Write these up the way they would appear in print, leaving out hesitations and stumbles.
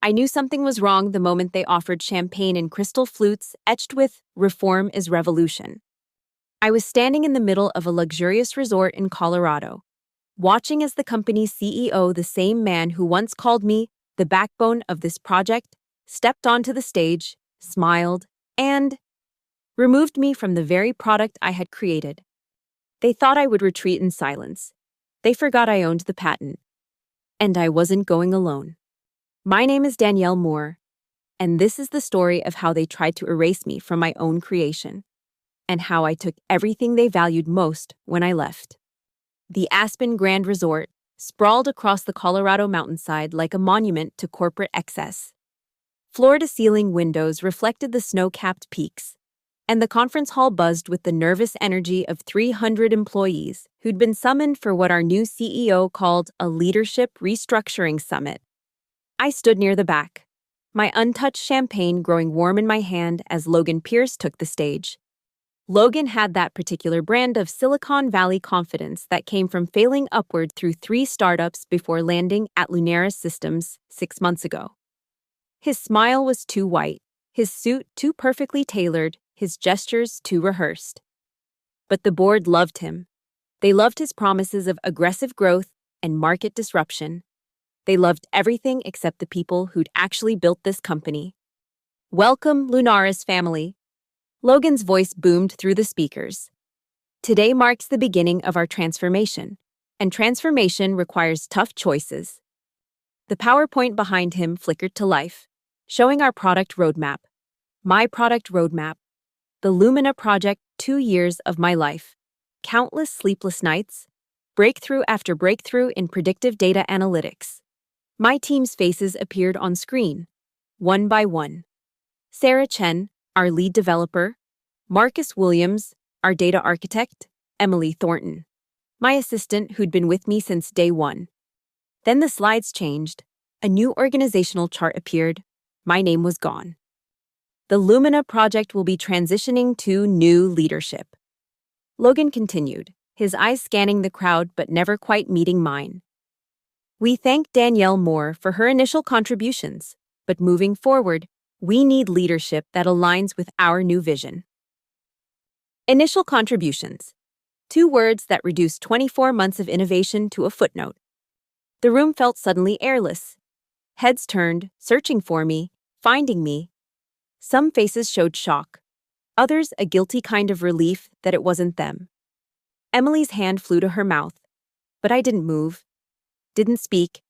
I knew something was wrong the moment they offered champagne in crystal flutes etched with "Reform is Revolution." I was standing in the middle of a luxurious resort in Colorado, watching as the company's CEO, the same man who once called me the backbone of this project, stepped onto the stage, smiled, and removed me from the very product I had created. They thought I would retreat in silence. They forgot I owned the patent. And I wasn't going alone. My name is Danielle Moore, and this is the story of how they tried to erase me from my own creation, and how I took everything they valued most when I left. The Aspen Grand Resort sprawled across the Colorado mountainside like a monument to corporate excess. Floor-to-ceiling windows reflected the snow-capped peaks, and the conference hall buzzed with the nervous energy of 300 employees who'd been summoned for what our new CEO called a leadership restructuring summit. I stood near the back, my untouched champagne growing warm in my hand as Logan Pierce took the stage. Logan had that particular brand of Silicon Valley confidence that came from failing upward through 3 startups before landing at Lunaris Systems 6 months ago. His smile was too white, his suit too perfectly tailored, his gestures too rehearsed. But the board loved him. They loved his promises of aggressive growth and market disruption. They loved everything except the people who'd actually built this company. "Welcome, Lunaris family." Logan's voice boomed through the speakers. "Today marks the beginning of our transformation, and transformation requires tough choices." The PowerPoint behind him flickered to life, showing our product roadmap. My product roadmap. The Lumina project, 2 years of my life. Countless sleepless nights. Breakthrough after breakthrough in predictive data analytics. My team's faces appeared on screen, one by one. Sarah Chen, our lead developer. Marcus Williams, our data architect. Emily Thornton, my assistant who'd been with me since day one. Then the slides changed. A new organizational chart appeared. My name was gone. The Lumina project will be transitioning to new leadership. Logan continued, his eyes scanning the crowd but never quite meeting mine. "We thank Danielle Moore for her initial contributions, but moving forward, we need leadership that aligns with our new vision." Initial contributions. 2 words that reduced 24 months of innovation to a footnote. The room felt suddenly airless. Heads turned, searching for me, finding me. Some faces showed shock. Others a guilty kind of relief that it wasn't them. Emily's hand flew to her mouth, but I didn't move. Didn't speak.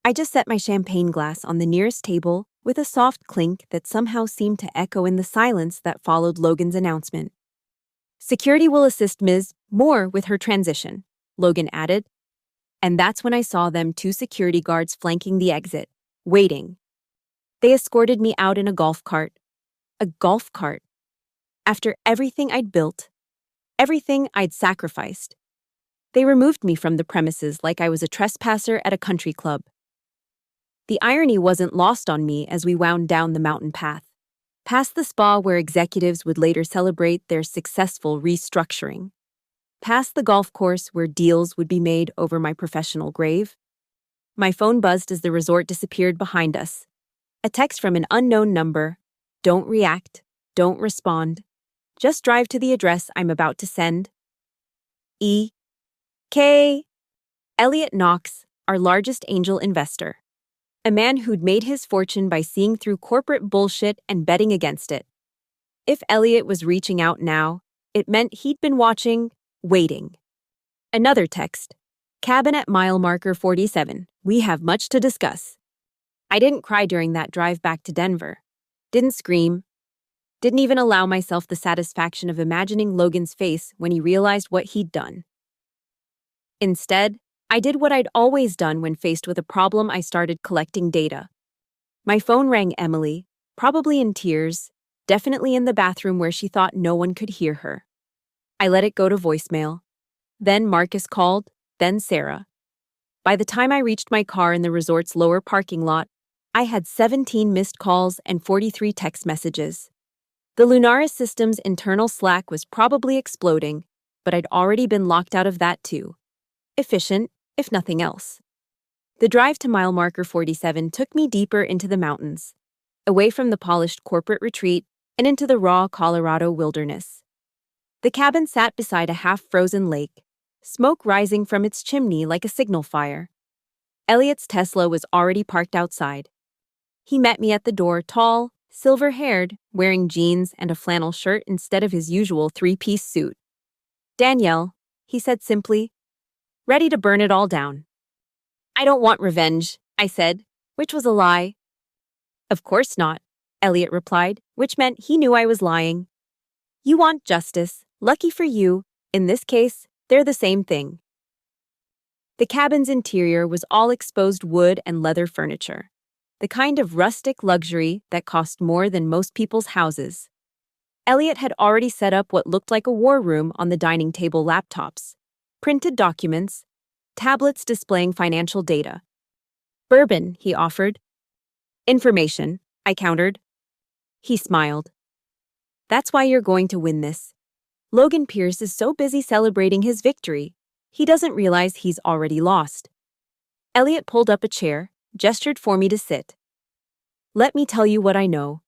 I just set my champagne glass on the nearest table with a soft clink that somehow seemed to echo in the silence that followed Logan's announcement. "Security will assist Ms. Moore with her transition," Logan added. And that's when I saw them 2 security guards flanking the exit, waiting. They escorted me out in a golf cart. A golf cart. After everything I'd built, everything I'd sacrificed. They removed me from the premises like I was a trespasser at a country club. The irony wasn't lost on me as we wound down the mountain path, past the spa where executives would later celebrate their successful restructuring, past the golf course where deals would be made over my professional grave. My phone buzzed as the resort disappeared behind us. A text from an unknown number. "Don't react. Don't respond. Just drive to the address I'm about to send. E.K. Elliot Knox, our largest angel investor. A man who'd made his fortune by seeing through corporate bullshit and betting against it. If Elliot was reaching out now, it meant he'd been watching, waiting." Another text. "Cabin at mile marker 47. We have much to discuss." I didn't cry during that drive back to Denver. Didn't scream. Didn't even allow myself the satisfaction of imagining Logan's face when he realized what he'd done. Instead, I did what I'd always done when faced with a problem. I started collecting data. My phone rang Emily, probably in tears, definitely in the bathroom where she thought no one could hear her. I let it go to voicemail. Then Marcus called, then Sarah. By the time I reached my car in the resort's lower parking lot, I had 17 missed calls and 43 text messages. The Lunaris Systems' internal Slack was probably exploding, but I'd already been locked out of that too. Efficient, if nothing else. The drive to mile marker 47 took me deeper into the mountains, away from the polished corporate retreat and into the raw Colorado wilderness. The cabin sat beside a half-frozen lake, smoke rising from its chimney like a signal fire. Elliot's Tesla was already parked outside. He met me at the door, tall, silver-haired, wearing jeans and a flannel shirt instead of his usual three-piece suit. "Danielle," he said simply, "ready to burn it all down." "I don't want revenge," I said, which was a lie. "Of course not," Elliot replied, which meant he knew I was lying. "You want justice. Lucky for you. In this case, they're the same thing." The cabin's interior was all exposed wood and leather furniture, the kind of rustic luxury that cost more than most people's houses. Elliot had already set up what looked like a war room on the dining table: laptops, printed documents, tablets displaying financial data. "Bourbon," he offered. "Information," I countered. He smiled. "That's why you're going to win this. Logan Pierce is so busy celebrating his victory, he doesn't realize he's already lost." Elliot pulled up a chair, gestured for me to sit. "Let me tell you what I know.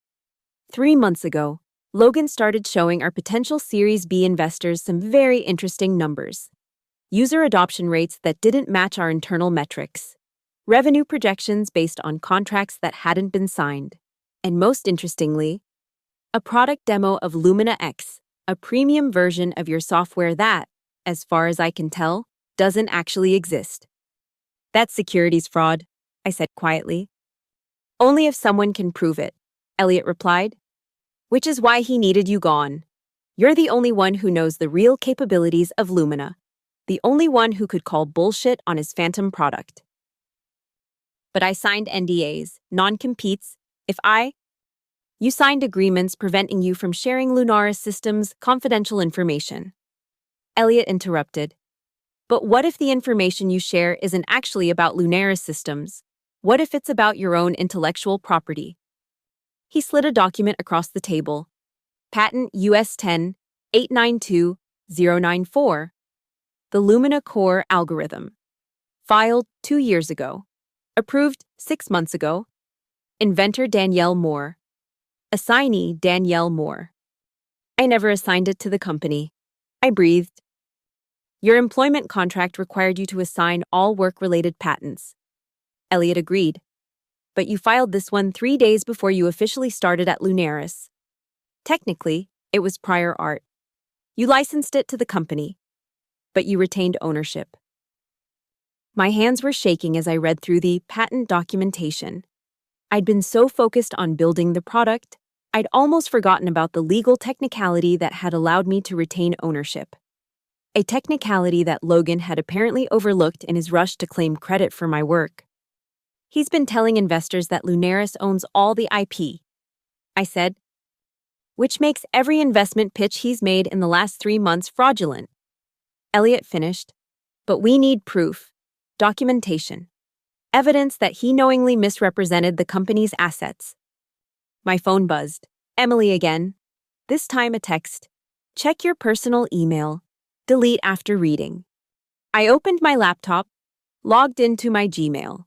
3 months ago, Logan started showing our potential Series B investors some very interesting numbers. User adoption rates that didn't match our internal metrics. Revenue projections based on contracts that hadn't been signed. And most interestingly, a product demo of Lumina X, a premium version of your software that, as far as I can tell, doesn't actually exist." "That's securities fraud," I said quietly. "Only if someone can prove it," Elliot replied. "Which is why he needed you gone. You're the only one who knows the real capabilities of Lumina, the only one who could call bullshit on his phantom product." "But I signed NDAs, non-competes. You signed agreements preventing you from sharing Lunaris Systems' confidential information." Elliot interrupted. "But what if the information you share isn't actually about Lunaris Systems? What if it's about your own intellectual property?" He slid a document across the table. "Patent US 10-892-094. The Lumina Core algorithm. Filed 2 years ago. Approved 6 months ago. Inventor Danielle Moore. Assignee Danielle Moore." "I never assigned it to the company," I breathed. "Your employment contract required you to assign all work-related patents." Elliot agreed. "But you filed this one 3 days before you officially started at Lunaris. Technically, it was prior art. You licensed it to the company, but you retained ownership." My hands were shaking as I read through the patent documentation. I'd been so focused on building the product, I'd almost forgotten about the legal technicality that had allowed me to retain ownership. A technicality that Logan had apparently overlooked in his rush to claim credit for my work. "He's been telling investors that Lunaris owns all the IP," I said, "which makes every investment pitch he's made in the last 3 months fraudulent." Elliot finished. "But we need proof, documentation, evidence that he knowingly misrepresented the company's assets." My phone buzzed. Emily again. This time a text. "Check your personal email. Delete after reading." I opened my laptop, logged into my Gmail.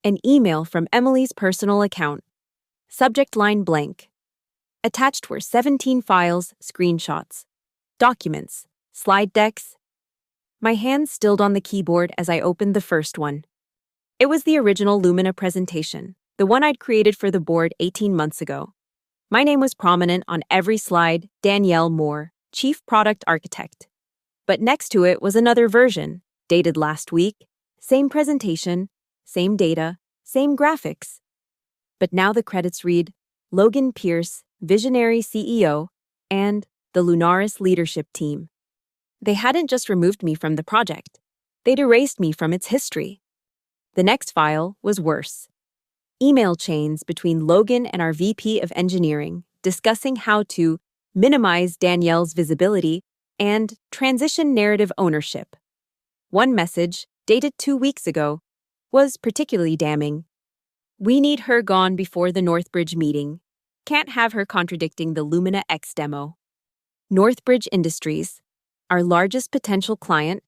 An email from Emily's personal account. Subject line blank. Attached were 17 files, screenshots, documents, slide decks. My hands stilled on the keyboard as I opened the first one. It was the original Lumina presentation, the one I'd created for the board 18 months ago. My name was prominent on every slide: Danielle Moore, Chief Product Architect. But next to it was another version, dated last week, same presentation, same data, same graphics. But now the credits read, Logan Pierce, Visionary CEO, and the Lunaris Leadership Team. They hadn't just removed me from the project. They'd erased me from its history. The next file was worse. Email chains between Logan and our VP of Engineering discussing how to minimize Danielle's visibility and transition narrative ownership. One message, dated 2 weeks ago, was particularly damning. "We need her gone before the Northbridge meeting. Can't have her contradicting the Lumina X demo." Northbridge Industries, our largest potential client,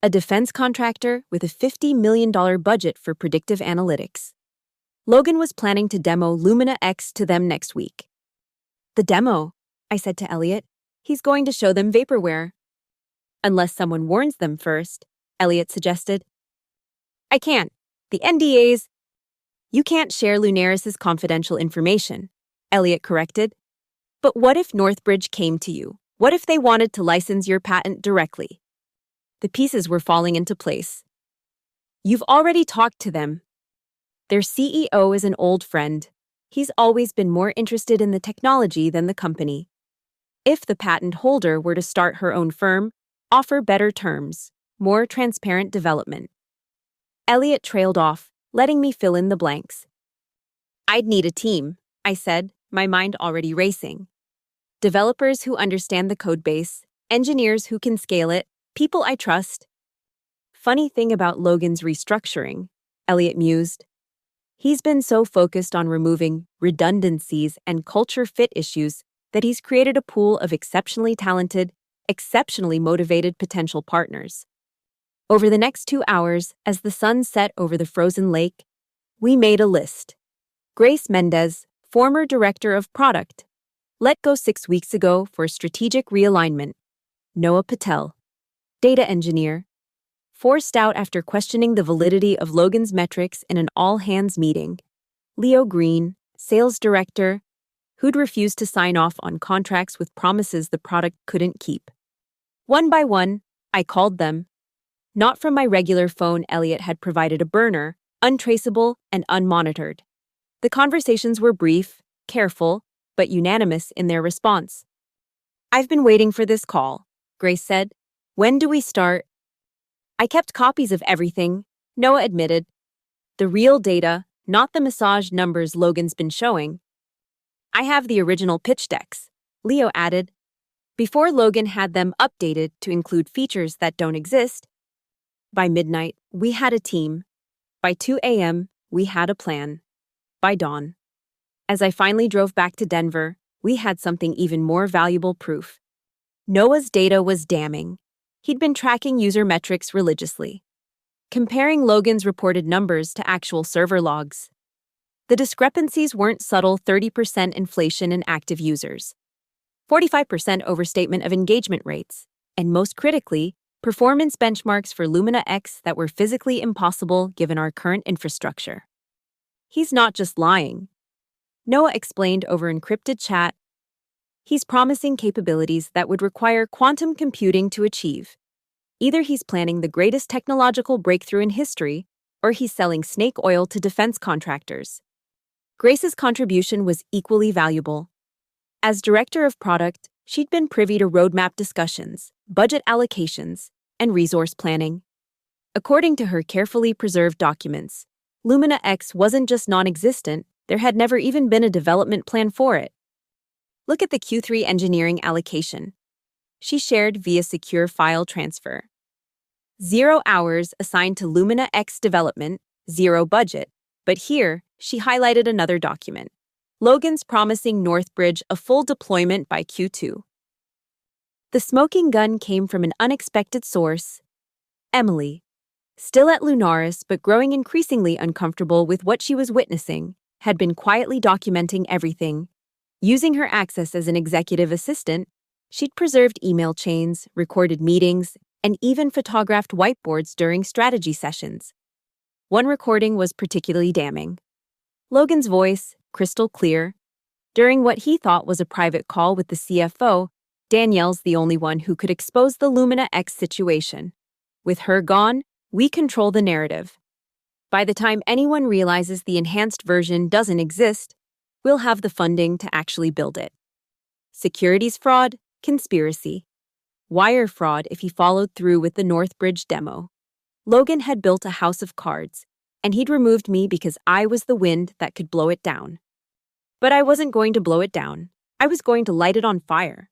a defense contractor with a $50 million budget for predictive analytics. Logan was planning to demo Lumina X to them next week. The demo, I said to Elliot. He's going to show them vaporware. Unless someone warns them first, Elliot suggested. I can't. The NDAs. You can't share Lunaris's confidential information, Elliot corrected. But what if Northbridge came to you? What if they wanted to license your patent directly? The pieces were falling into place. You've already talked to them. Their CEO is an old friend. He's always been more interested in the technology than the company. If the patent holder were to start her own firm, offer better terms, more transparent development. Elliot trailed off, letting me fill in the blanks. I'd need a team, I said, my mind already racing. Developers who understand the codebase, engineers who can scale it, people I trust. Funny thing about Logan's restructuring, Elliot mused. He's been so focused on removing redundancies and culture fit issues that he's created a pool of exceptionally talented, exceptionally motivated potential partners. Over the next 2 hours, as the sun set over the frozen lake, we made a list. Grace Mendez, former director of product, let go 6 weeks ago for strategic realignment. Noah Patel, data engineer, forced out after questioning the validity of Logan's metrics in an all-hands meeting. Leo Green, sales director, who'd refused to sign off on contracts with promises the product couldn't keep. One by one, I called them. Not from my regular phone. Elliot had provided a burner, untraceable and unmonitored. The conversations were brief, careful, but unanimous in their response. I've been waiting for this call, Grace said. When do we start? I kept copies of everything, Noah admitted. The real data, not the massage numbers Logan's been showing. I have the original pitch decks, Leo added. Before Logan had them updated to include features that don't exist. By midnight, we had a team. By 2 a.m., we had a plan. By dawn. As I finally drove back to Denver, we had something even more valuable proof. Noah's data was damning. He'd been tracking user metrics religiously, comparing Logan's reported numbers to actual server logs. The discrepancies weren't subtle: 30% inflation in active users, 45% overstatement of engagement rates, and most critically, performance benchmarks for Lumina X that were physically impossible given our current infrastructure. He's not just lying, Noah explained over encrypted chat. He's promising capabilities that would require quantum computing to achieve. Either he's planning the greatest technological breakthrough in history, or he's selling snake oil to defense contractors. Grace's contribution was equally valuable. As director of product, she'd been privy to roadmap discussions, budget allocations, and resource planning. According to her carefully preserved documents, Lumina X wasn't just non-existent, there had never even been a development plan for it. Look at the Q3 engineering allocation. She shared via secure file transfer. 0 hours assigned to Lumina X development, 0 budget. But here, she highlighted another document. Logan's promising Northbridge a full deployment by Q2. The smoking gun came from an unexpected source. Emily, still at Lunaris but growing increasingly uncomfortable with what she was witnessing, had been quietly documenting everything. Using her access as an executive assistant, she'd preserved email chains, recorded meetings, and even photographed whiteboards during strategy sessions. One recording was particularly damning. Logan's voice, crystal clear. During what he thought was a private call with the CFO, Danielle's the only one who could expose the Lumina X situation. With her gone, we control the narrative. By the time anyone realizes the enhanced version doesn't exist, we'll have the funding to actually build it. Securities fraud, conspiracy. Wire fraud if he followed through with the Northbridge demo. Logan had built a house of cards, and he'd removed me because I was the wind that could blow it down. But I wasn't going to blow it down. I was going to light it on fire.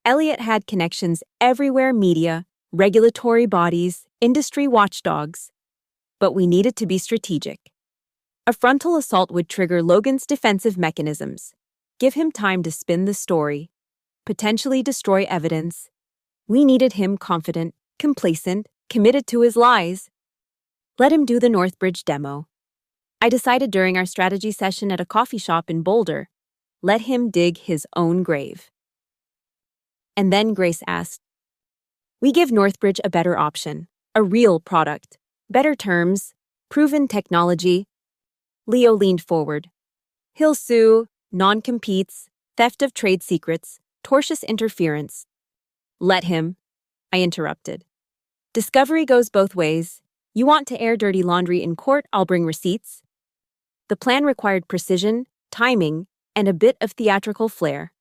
Elliot had connections everywhere: media, regulatory bodies, industry watchdogs. But we needed to be strategic. A frontal assault would trigger Logan's defensive mechanisms, give him time to spin the story, potentially destroy evidence. We needed him confident, complacent, committed to his lies. Let him do the Northbridge demo. I decided during our strategy session at a coffee shop in Boulder. Let him dig his own grave. And then Grace asked, "We give Northbridge a better option, a real product, better terms, proven technology." Leo leaned forward. "He'll sue, non-competes, theft of trade secrets, tortious interference." "Let him," I interrupted. "Discovery goes both ways. You want to air dirty laundry in court, I'll bring receipts." The plan required precision, timing, and a bit of theatrical flair.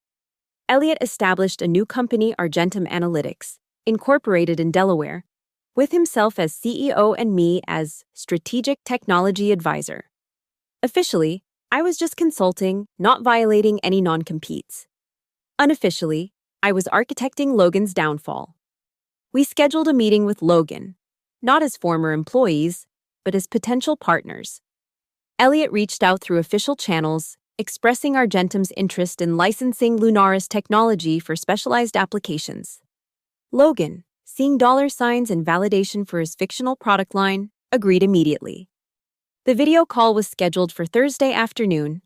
Elliot established a new company, Argentum Analytics, incorporated in Delaware, with himself as CEO and me as Strategic Technology Advisor. Officially, I was just consulting, not violating any non-competes. Unofficially, I was architecting Logan's downfall. We scheduled a meeting with Logan, not as former employees, but as potential partners. Elliot reached out through official channels, expressing Argentum's interest in licensing Lunaris technology for specialized applications. Logan, seeing dollar signs and validation for his fictional product line, agreed immediately. The video call was scheduled for Thursday afternoon.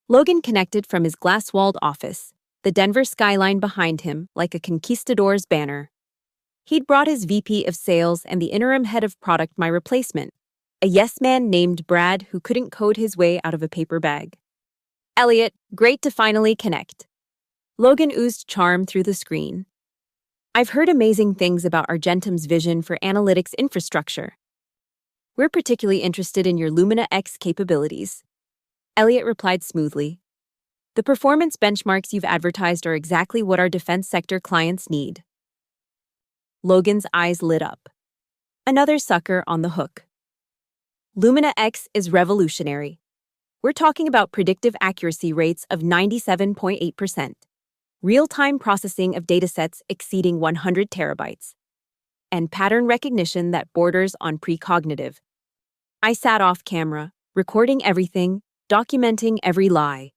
Logan connected from his glass-walled office, the Denver skyline behind him like a conquistador's banner. He'd brought his VP of sales and the interim head of product, my replacement, a yes-man named Brad who couldn't code his way out of a paper bag. "Elliot, great to finally connect." Logan oozed charm through the screen. "I've heard amazing things about Argentum's vision for analytics infrastructure. We're particularly interested in your Lumina X capabilities." Elliot replied smoothly. "The performance benchmarks you've advertised are exactly what our defense sector clients need." Logan's eyes lit up. Another sucker on the hook. Lumina X is revolutionary. We're talking about predictive accuracy rates of 97.8%, real-time processing of datasets exceeding 100 terabytes, and pattern recognition that borders on precognitive. I sat off camera, recording everything, documenting every lie.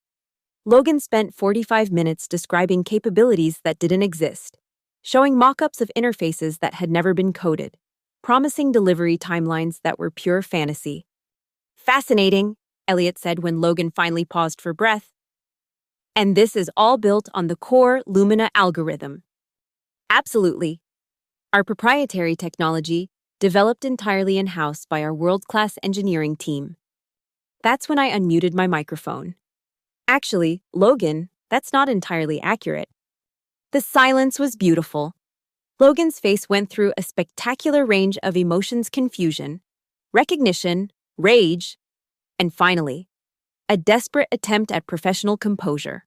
Logan spent 45 minutes describing capabilities that didn't exist, showing mock-ups of interfaces that had never been coded, promising delivery timelines that were pure fantasy. "Fascinating," Elliot said when Logan finally paused for breath. "And this is all built on the core Lumina algorithm." "Absolutely. Our proprietary technology, developed entirely in-house by our world-class engineering team." That's when I unmuted my microphone. "Actually, Logan, that's not entirely accurate." The silence was beautiful. Logan's face went through a spectacular range of emotions: confusion, recognition, rage, and finally, a desperate attempt at professional composure.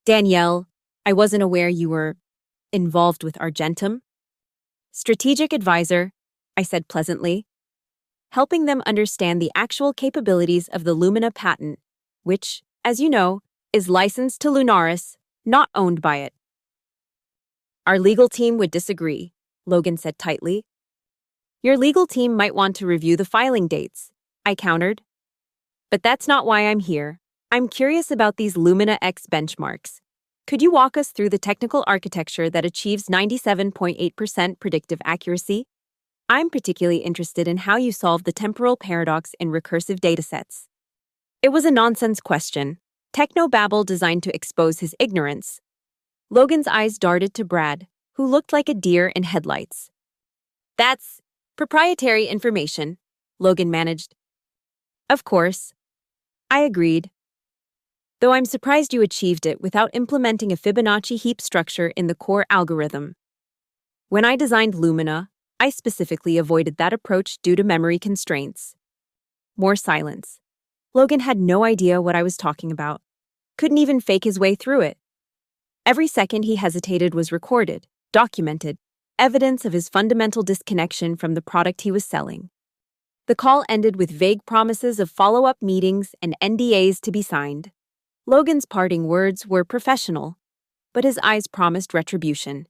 "Danielle, I wasn't aware you were involved with Argentum." "Strategic advisor," I said pleasantly, helping them understand the actual capabilities of the Lumina patent, which, as you know, is licensed to Lunaris, not owned by it. "Our legal team would disagree," Logan said tightly. "Your legal team might want to review the filing dates," I countered. "But that's not why I'm here. I'm curious about these Lumina X benchmarks. Could you walk us through the technical architecture that achieves 97.8% predictive accuracy? I'm particularly interested in how you solve the temporal paradox in recursive datasets." It was a nonsense question, technobabble designed to expose his ignorance. Logan's eyes darted to Brad, who looked like a deer in headlights. "That's proprietary information," Logan managed. "Of course." I agreed. "Though I'm surprised you achieved it without implementing a Fibonacci heap structure in the core algorithm. When I designed Lumina, I specifically avoided that approach due to memory constraints." More silence. Logan had no idea what I was talking about. Couldn't even fake his way through it. Every second he hesitated was recorded, documented, evidence of his fundamental disconnection from the product he was selling. The call ended with vague promises of follow-up meetings and NDAs to be signed. Logan's parting words were professional, but his eyes promised retribution.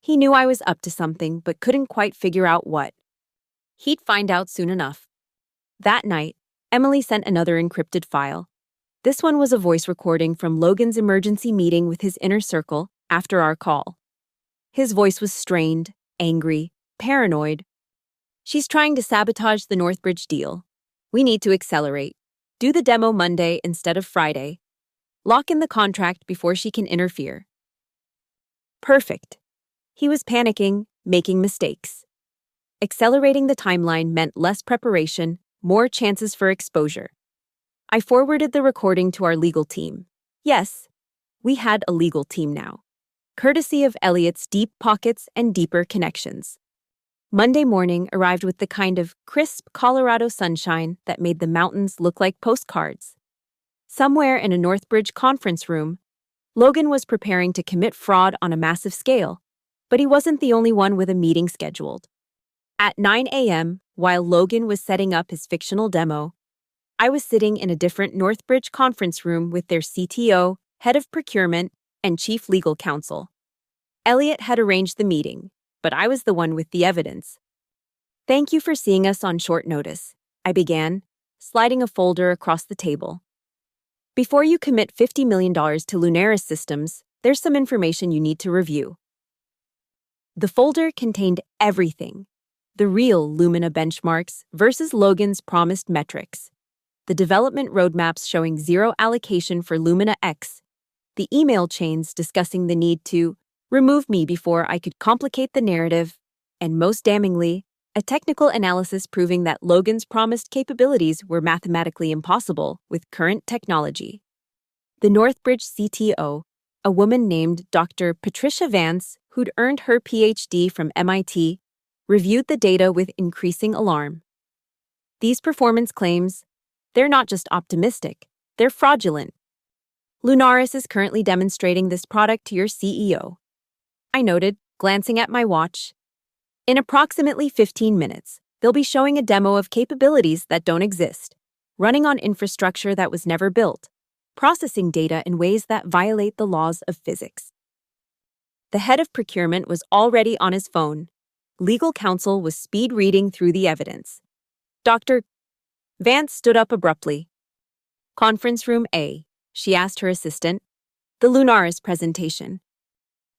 He knew I was up to something, but couldn't quite figure out what. He'd find out soon enough. That night, Emily sent another encrypted file. This one was a voice recording from Logan's emergency meeting with his inner circle after our call. His voice was strained, angry, paranoid, She's trying to sabotage the Northbridge deal. We need to accelerate. Do the demo Monday instead of Friday. Lock in the contract before she can interfere. Perfect. He was panicking, making mistakes. Accelerating the timeline meant less preparation, more chances for exposure. I forwarded the recording to our legal team. Yes, we had a legal team now, courtesy of Elliot's deep pockets and deeper connections. Monday morning arrived with the kind of crisp Colorado sunshine that made the mountains look like postcards. Somewhere in a Northbridge conference room, Logan was preparing to commit fraud on a massive scale, but he wasn't the only one with a meeting scheduled. At 9 a.m., while Logan was setting up his fictional demo, I was sitting in a different Northbridge conference room with their CTO, head of procurement, and chief legal counsel. Elliot had arranged the meeting, but I was the one with the evidence. Thank you for seeing us on short notice, I began, sliding a folder across the table. Before you commit $50 million to Lunaris Systems, there's some information you need to review. The folder contained everything: the real Lumina benchmarks versus Logan's promised metrics, the development roadmaps showing zero allocation for Lumina X, the email chains discussing the need to remove me before I could complicate the narrative, and most damningly, a technical analysis proving that Logan's promised capabilities were mathematically impossible with current technology. The Northbridge CTO, a woman named Dr. Patricia Vance, who'd earned her PhD from MIT, reviewed the data with increasing alarm. These performance claims, they're not just optimistic, they're fraudulent. Lunaris is currently demonstrating this product to your CEO. I noted, glancing at my watch. In approximately 15 minutes, they'll be showing a demo of capabilities that don't exist, running on infrastructure that was never built, processing data in ways that violate the laws of physics. The head of procurement was already on his phone. Legal counsel was speed reading through the evidence. Dr. Vance stood up abruptly. Conference room A, she asked her assistant. The Lunaris presentation.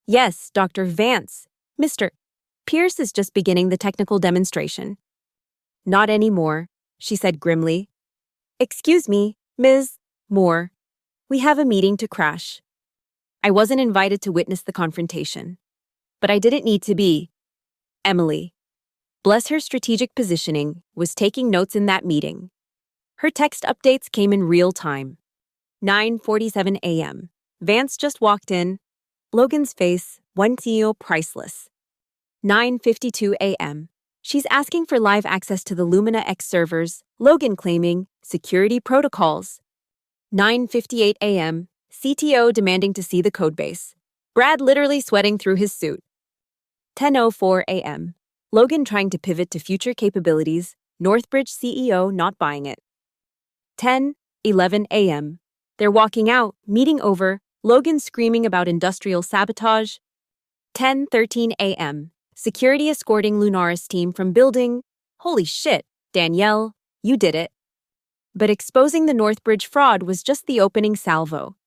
Yes, Dr. Vance. Mr. Pierce is just beginning the technical demonstration. Not anymore, she said grimly. Excuse me, Ms. Moore. We have a meeting to crash. I wasn't invited to witness the confrontation. But I didn't need to be. Emily, bless her strategic positioning, was taking notes in that meeting. Her text updates came in real time. 9:47 a.m. Vance just walked in. Logan's face, one CEO priceless. 9:52 a.m. She's asking for live access to the Lumina X servers, Logan claiming security protocols. 9:58 a.m. CTO demanding to see the codebase. Brad literally sweating through his suit. 10:04 a.m. Logan trying to pivot to future capabilities, Northbridge CEO not buying it. 10:11 a.m. They're walking out, meeting over, Logan screaming about industrial sabotage. 10:13 a.m. Security escorting Lunaris team from building. Holy shit, Danielle, you did it. But exposing the Northbridge fraud was just the opening salvo.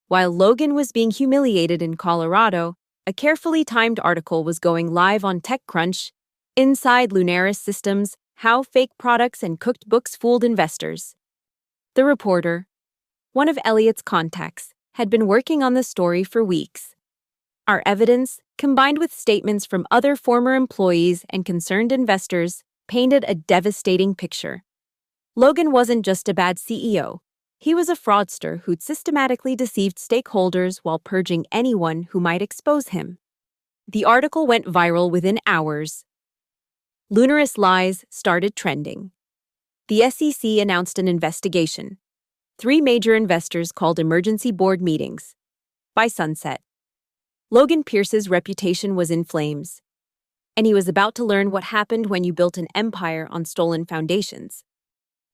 While Logan was being humiliated in Colorado, a carefully timed article was going live on TechCrunch, Inside Lunaris Systems, How Fake Products and Cooked Books Fooled Investors. The reporter, one of Elliot's contacts, had been working on the story for weeks. Our evidence, combined with statements from other former employees and concerned investors, painted a devastating picture. Logan wasn't just a bad CEO. He was a fraudster who'd systematically deceived stakeholders while purging anyone who might expose him. The article went viral within hours. Lunaris lies started trending. The SEC announced an investigation. 3 major investors called emergency board meetings. By sunset, Logan Pierce's reputation was in flames, and he was about to learn what happened when you built an empire on stolen foundations.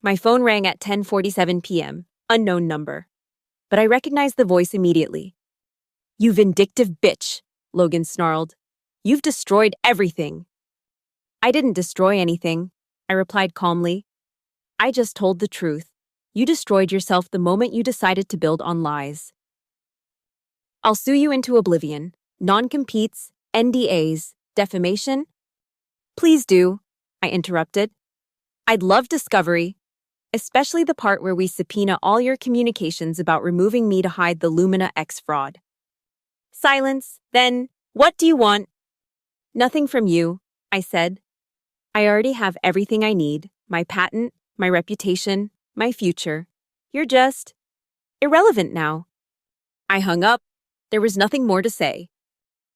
My phone rang at 10:47 p.m., unknown number. But I recognized the voice immediately. You vindictive bitch, Logan snarled. You've destroyed everything. I didn't destroy anything, I replied calmly. I just told the truth. You destroyed yourself the moment you decided to build on lies. I'll sue you into oblivion. Non-competes, NDAs, defamation. Please do. I interrupted. I'd love discovery, especially the part where we subpoena all your communications about removing me to hide the Lumina X fraud. Silence. Then, what do you want? Nothing from you, I said. I already have everything I need, my patent, my reputation, my future. You're just irrelevant now. I hung up. There was nothing more to say.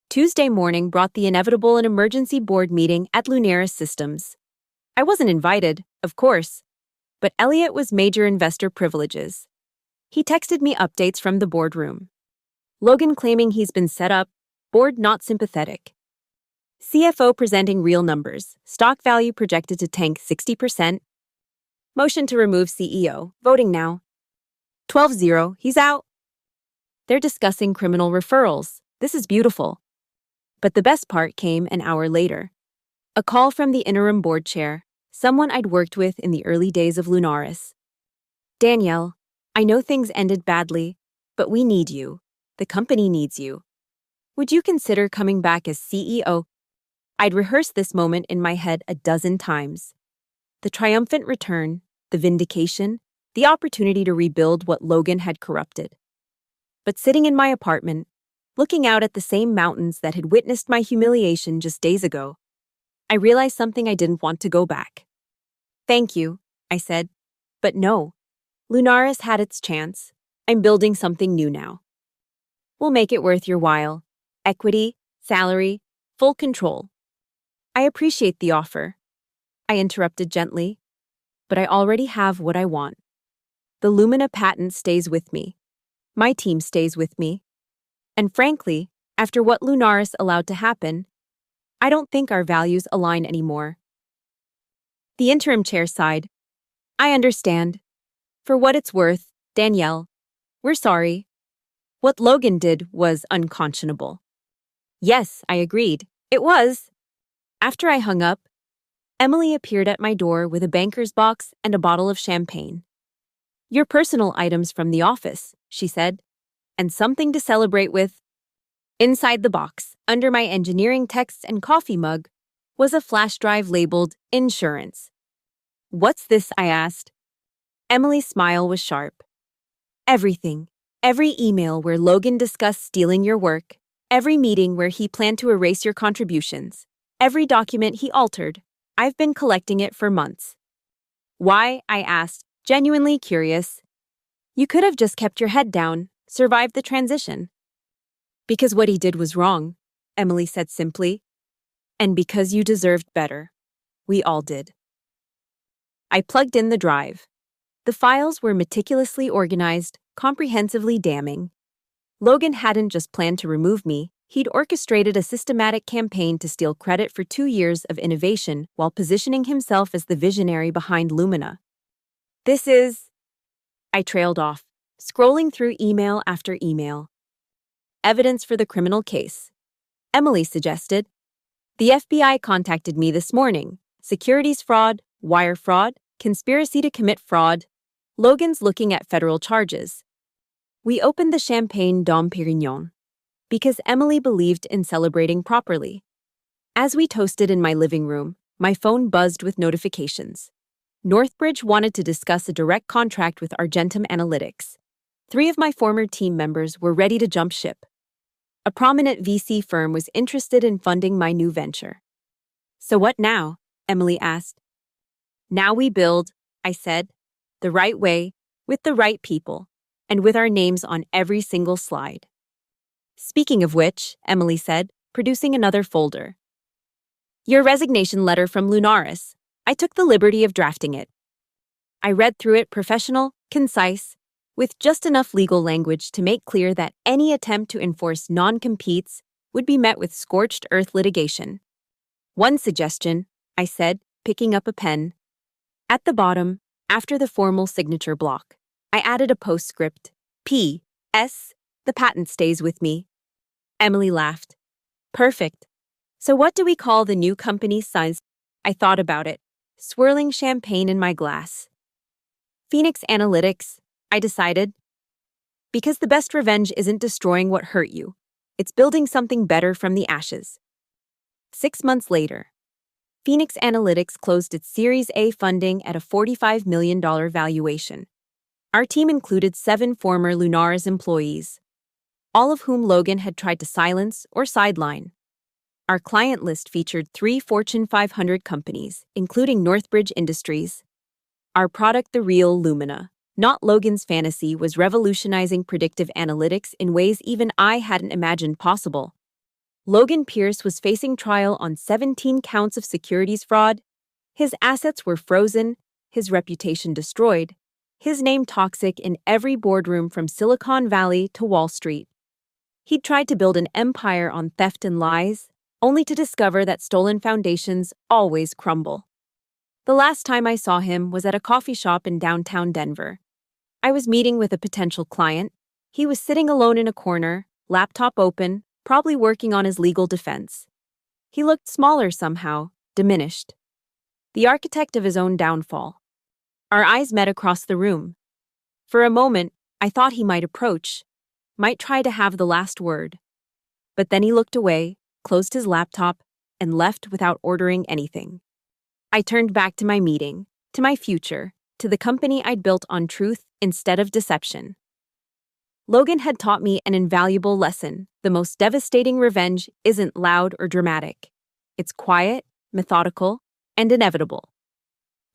Tuesday morning brought the inevitable and emergency board meeting at Lunaris Systems. I wasn't invited, of course, but Elliot was major investor privileges. He texted me updates from the boardroom. Logan claiming he's been set up, board not sympathetic. CFO presenting real numbers, stock value projected to tank 60%. Motion to remove CEO, voting now. 12-0, he's out. They're discussing criminal referrals. This is beautiful. But the best part came an hour later. A call from the interim board chair, someone I'd worked with in the early days of Lunaris. Danielle, I know things ended badly, but we need you. The company needs you. Would you consider coming back as CEO? I'd rehearsed this moment in my head a dozen times. The triumphant return, the vindication, the opportunity to rebuild what Logan had corrupted. But sitting in my apartment, looking out at the same mountains that had witnessed my humiliation just days ago, I realized something I didn't want to go back. Thank you, I said. But no, Lunaris had its chance. I'm building something new now. We'll make it worth your while. Equity, salary, full control. I appreciate the offer. I interrupted gently. But I already have what I want. The Lumina patent stays with me. My team stays with me. And frankly, after what Lunaris allowed to happen, I don't think our values align anymore. The interim chair sighed. I understand. For what it's worth, Danielle, we're sorry. What Logan did was unconscionable. Yes, I agreed. It was. After I hung up, Emily appeared at my door with a banker's box and a bottle of champagne. Your personal items from the office, she said, and something to celebrate with. Inside the box, under my engineering texts and coffee mug, was a flash drive labeled Insurance. What's this? I asked. Emily's smile was sharp. Everything. Every email where Logan discussed stealing your work, every meeting where he planned to erase your contributions, every document he altered. I've been collecting it for months. Why? I asked, genuinely curious. You could have just kept your head down, survived the transition. Because what he did was wrong, Emily said simply. And because you deserved better. We all did. I plugged in the drive. The files were meticulously organized, comprehensively damning. Logan hadn't just planned to remove me, he'd orchestrated a systematic campaign to steal credit for 2 years of innovation while positioning himself as the visionary behind Lumina. This is... I trailed off, scrolling through email after email. Evidence for the criminal case. Emily suggested. The FBI contacted me this morning. Securities fraud, wire fraud, conspiracy to commit fraud. Logan's looking at federal charges. We opened the Champagne Dom Pérignon because Emily believed in celebrating properly. As we toasted in my living room, my phone buzzed with notifications. Northbridge wanted to discuss a direct contract with Argentum Analytics. 3 of my former team members were ready to jump ship. A prominent VC firm was interested in funding my new venture. So what now? Emily asked. Now we build, I said, the right way, with the right people, and with our names on every single slide. Speaking of which, Emily said, producing another folder. Your resignation letter from Lunaris. I took the liberty of drafting it. I read through it professional, concise, with just enough legal language to make clear that any attempt to enforce non-competes would be met with scorched earth litigation. One suggestion, I said, picking up a pen. At the bottom, after the formal signature block, I added a postscript. P.S. The patent stays with me. Emily laughed. Perfect. So what do we call the new company's signs? I thought about it, swirling champagne in my glass. Phoenix Analytics, I decided. Because the best revenge isn't destroying what hurt you. It's building something better from the ashes. 6 months later. Phoenix Analytics closed its Series A funding at a $45 million valuation. Our team included 7 former Lunaris employees, all of whom Logan had tried to silence or sideline. Our client list featured 3 Fortune 500 companies, including Northbridge Industries. Our product, the real Lumina, not Logan's fantasy, was revolutionizing predictive analytics in ways even I hadn't imagined possible. Logan Pierce was facing trial on 17 counts of securities fraud. His assets were frozen, his reputation destroyed, his name toxic in every boardroom from Silicon Valley to Wall Street. He'd tried to build an empire on theft and lies, only to discover that stolen foundations always crumble. The last time I saw him was at a coffee shop in downtown Denver. I was meeting with a potential client. He was sitting alone in a corner, laptop open, probably working on his legal defense. He looked smaller somehow, diminished. The architect of his own downfall. Our eyes met across the room. For a moment, I thought he might approach, might try to have the last word. But then he looked away, closed his laptop, and left without ordering anything. I turned back to my meeting, to my future, to the company I'd built on truth instead of deception. Logan had taught me an invaluable lesson. The most devastating revenge isn't loud or dramatic. It's quiet, methodical, and inevitable.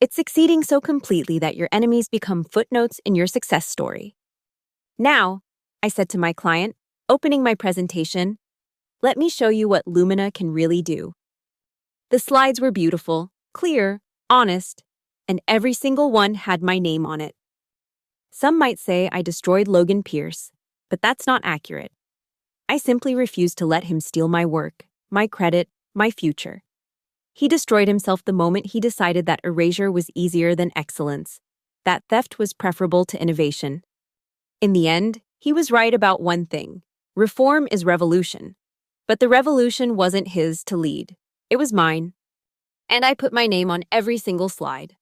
It's succeeding so completely that your enemies become footnotes in your success story. Now, I said to my client, opening my presentation, let me show you what Lumina can really do. The slides were beautiful, clear, honest, and every single one had my name on it. Some might say I destroyed Logan Pierce, but that's not accurate. I simply refused to let him steal my work, my credit, my future. He destroyed himself the moment he decided that erasure was easier than excellence, that theft was preferable to innovation. In the end, he was right about one thing: reform is revolution. But the revolution wasn't his to lead. It was mine. And I put my name on every single slide.